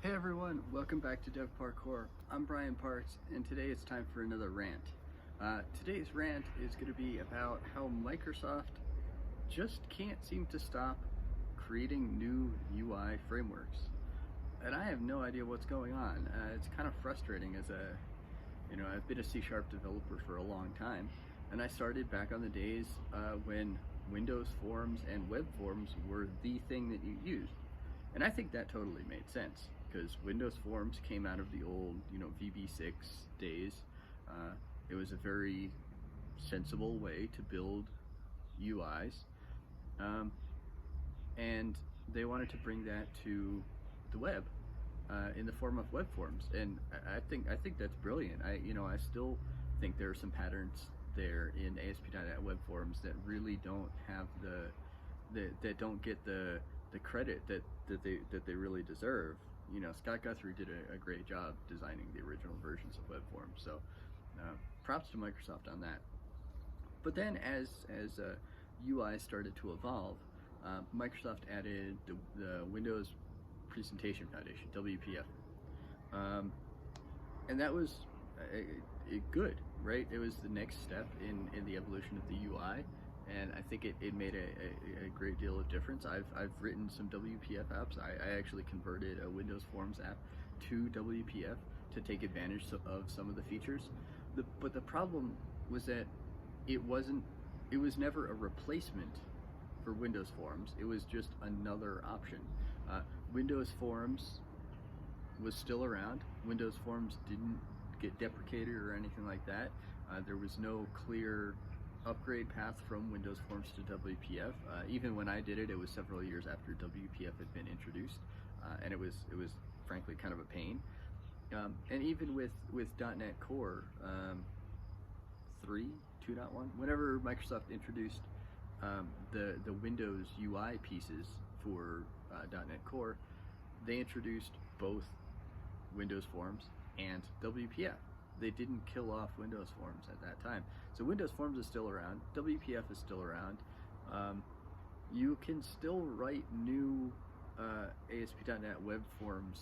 Hey everyone, welcome back to Dev Parkour. I'm Brian Parks, and today it's time for another rant. Today's rant is going to be about how Microsoft just can't seem to stop creating new UI frameworks. And I have no idea what's going on. It's kind of frustrating I've been a C# developer for a long time, and I started back on the days when Windows Forms and Web Forms were the thing that you used. And I think that totally made sense because Windows Forms came out of the old, VB6 days. It was a very sensible way to build UIs, and they wanted to bring that to the web in the form of web forms, and I think that's brilliant. I still think there are some patterns there in ASP.NET Web Forms that really don't have that don't get the credit that they really deserve. Scott Guthrie did a great job designing the original versions of web forms, so props to Microsoft on that. But then as UI started to evolve, Microsoft added the Windows Presentation Foundation, WPF, and that was good, right? It was the next step in the evolution of the UI, and I think it made a great deal of difference. I've written some WPF apps. I actually converted a Windows Forms app to WPF to take advantage of some of the features. But the problem was that it was never a replacement for Windows Forms. It was just another option. Windows Forms was still around. Windows Forms didn't get deprecated or anything like that. There was no clear upgrade path from Windows Forms to WPF. Even when I did it, it was several years after WPF had been introduced, and it was frankly kind of a pain. And even with .NET Core 3, 2.1, whenever Microsoft introduced the Windows UI pieces for .NET Core, they introduced both Windows Forms and WPF. They didn't kill off Windows Forms at that time. So Windows Forms is still around. WPF is still around. You can still write new ASP.NET Web Forms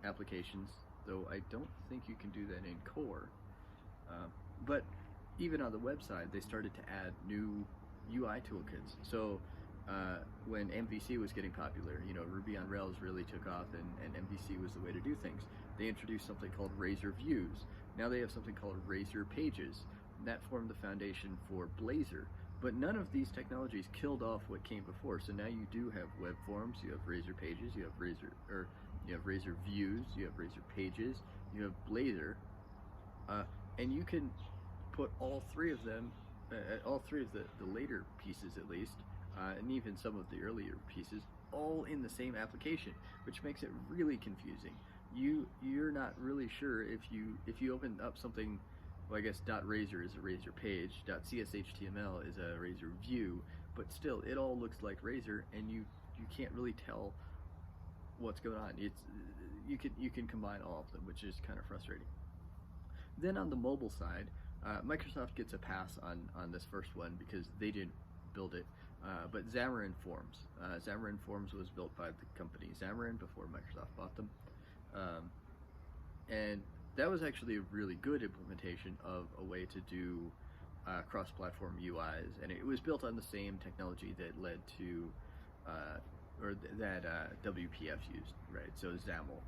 applications, though I don't think you can do that in Core. But even on the website, they started to add new UI toolkits. So when MVC was getting popular, Ruby on Rails really took off, and MVC was the way to do things. They introduced something called Razor Views. Now they have something called Razor Pages. That formed the foundation for Blazor. But none of these technologies killed off what came before. So now you do have web forms, you have Razor Pages, you have Razor Views, you have Razor Pages, you have Blazor, and you can put all three of them, all three of the later pieces at least, and even some of the earlier pieces, all in the same application, which makes it really confusing. You're not really sure if you open up something. Well, I guess .razor is a Razor page, .cshtml is a Razor view, but still, it all looks like Razor, and you can't really tell what's going on. You can combine all of them, which is kind of frustrating. Then on the mobile side, Microsoft gets a pass on this first one because they didn't build it, but Xamarin Forms. Xamarin Forms was built by the company Xamarin before Microsoft bought them, and that was actually a really good implementation of a way to do cross-platform UIs, and it was built on the same technology that led to, that WPF used, right? So XAML,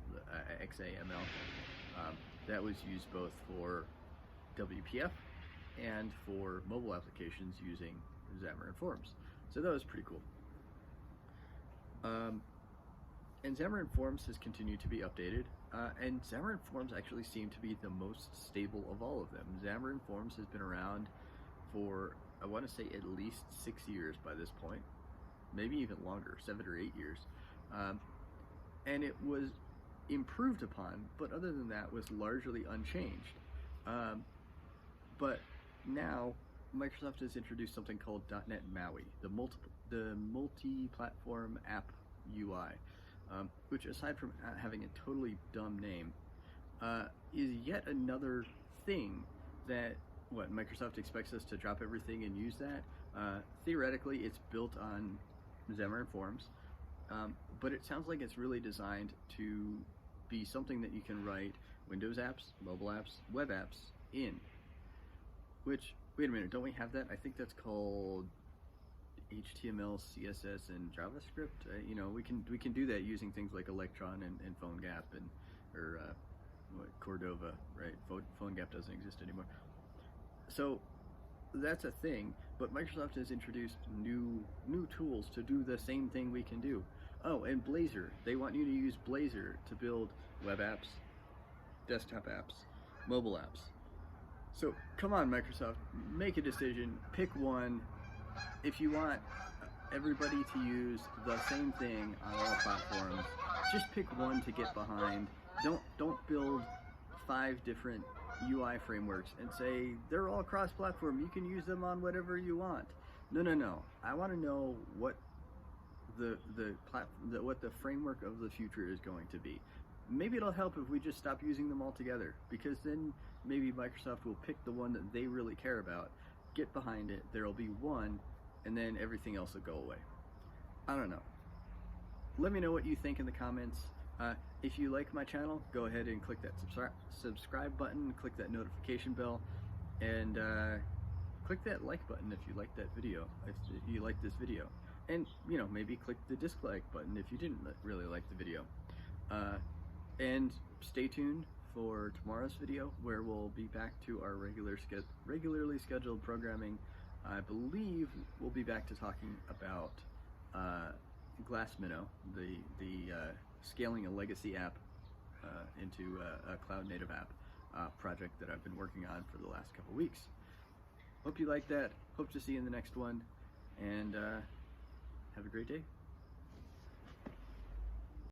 XAML, that was used both for WPF and for mobile applications using Xamarin Forms. So that was pretty cool. And Xamarin Forms has continued to be updated, and Xamarin Forms actually seem to be the most stable of all of them. Xamarin Forms has been around for, I want to say, at least 6 years by this point, maybe even longer, 7 or 8 years. And it was improved upon, but other than that was largely unchanged. But now Microsoft has introduced something called .NET MAUI, the multi-platform app UI, which, aside from having a totally dumb name, is yet another thing that Microsoft expects us to drop everything and use that. Theoretically, it's built on Xamarin Forms, but it sounds like it's really designed to be something that you can write Windows apps, mobile apps, web apps in. Which, wait a minute, don't we have that? I think that's called HTML, CSS, and JavaScript. You know, we can do that using things like Electron and PhoneGap or Cordova, right? PhoneGap doesn't exist anymore. So that's a thing, but Microsoft has introduced new tools to do the same thing we can do. Oh, and Blazor. They want you to use Blazor to build web apps, desktop apps, mobile apps. So come on, Microsoft, make a decision, pick one. If you want everybody to use the same thing on all platforms, just pick one to get behind. Don't build 5 different UI frameworks and say they're all cross-platform. You can use them on whatever you want. No. I want to know what what the framework of the future is going to be. Maybe it'll help if we just stop using them altogether, because then maybe Microsoft will pick the one that they really care about, get behind it. There'll be one, and then everything else will go away. I don't know. Let me know what you think in the comments. If you like my channel, go ahead and click that subscribe button, click that notification bell, and click that like button if you like that video, if you like this video. And, you know, maybe click the dislike button if you didn't really like the video. And stay tuned for tomorrow's video, where we'll be back to our regularly scheduled programming. I believe we'll be back to talking about Glassminnow, the scaling a legacy app into a cloud-native app project that I've been working on for the last couple weeks. Hope you like that. Hope to see you in the next one, and have a great day.